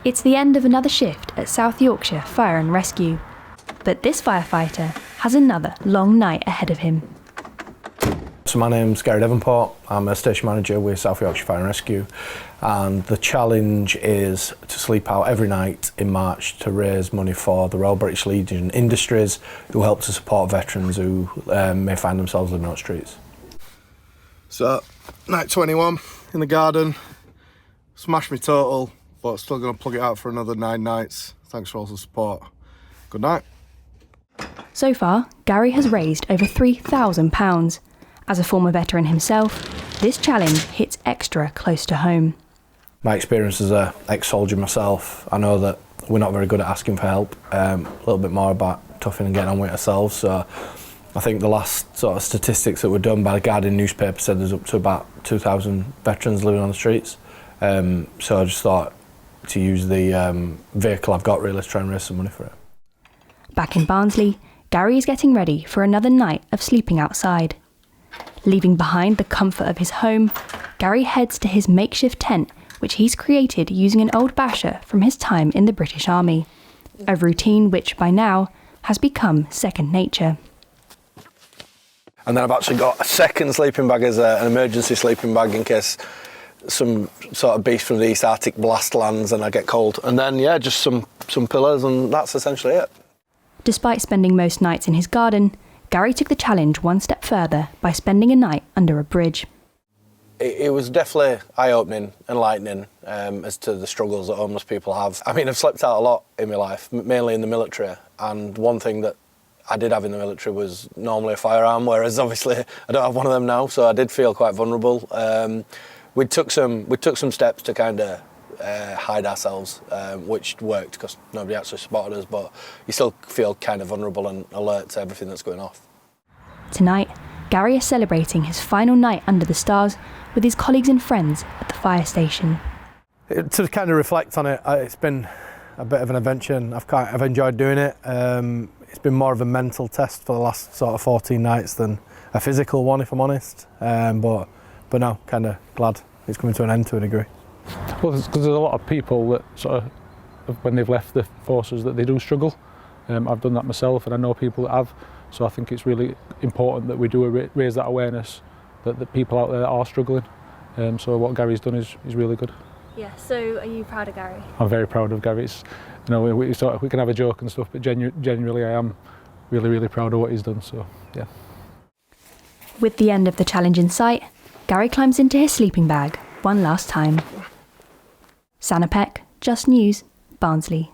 It's the end of another shift at South Yorkshire Fire and Rescue. But this firefighter has another long night ahead of him. So my name's Gary Devonport. I'm a station manager with South Yorkshire Fire and Rescue, and the challenge is to sleep out every night in March to raise money for the Royal British Legion Industries, who help to support veterans who may find themselves living on the streets. So, night 21 in the garden, smashed me total, but still going to plug it out for another 9 nights. Thanks for all the support. Good night. So far, Gary has raised over £3,000. As a former veteran himself, this challenge hits extra close to home. My experience as an ex-soldier myself, I know that we're not very good at asking for help, a little bit more about toughing and getting on with ourselves. So I think the last sort of statistics that were done by the Guardian newspaper said there's up to about 2,000 veterans living on the streets. So I just thought to use the vehicle I've got really to try and raise some money for it. Back in Barnsley, Gary is getting ready for another night of sleeping outside. Leaving behind the comfort of his home, Gary heads to his makeshift tent, which he's created using an old basher from his time in the British Army. A routine which, by now, has become second nature. And then I've actually got a second sleeping bag as an emergency sleeping bag in case some sort of beast from the East Arctic blast lands and I get cold. And then, yeah, just some pillows, and that's essentially it. Despite spending most nights in his garden, Gary took the challenge one step further by spending a night under a bridge. It was definitely eye-opening, enlightening as to the struggles that homeless people have. I mean, I've slept out a lot in my life, mainly in the military, and one thing that I did have in the military was normally a firearm, whereas obviously I don't have one of them now, so I did feel quite vulnerable. We took some steps to kind of hide ourselves, which worked because nobody actually spotted us, but you still feel kind of vulnerable and alert to everything that's going off. Tonight, Gary is celebrating his final night under the stars with his colleagues and friends at the fire station. To kind of reflect on it, it's been a bit of an adventure and I've enjoyed doing it. It's been more of a mental test for the last sort of 14 nights than a physical one, if I'm honest. But no, kind of glad it's coming to an end to a degree. Well, because there's a lot of people that sort of, when they've left the forces, that they do struggle. I've done that myself, and I know people that have. So I think it's really important that we do raise that awareness that the people out there are struggling. So what Gary's done is really good. Yeah. So are you proud of Gary? I'm very proud of Gary. We can have a joke and stuff, but genuinely I am really proud of what he's done. So yeah. With the end of the challenge in sight, Gary climbs into his sleeping bag one last time. Sanapek, Just News, Barnsley.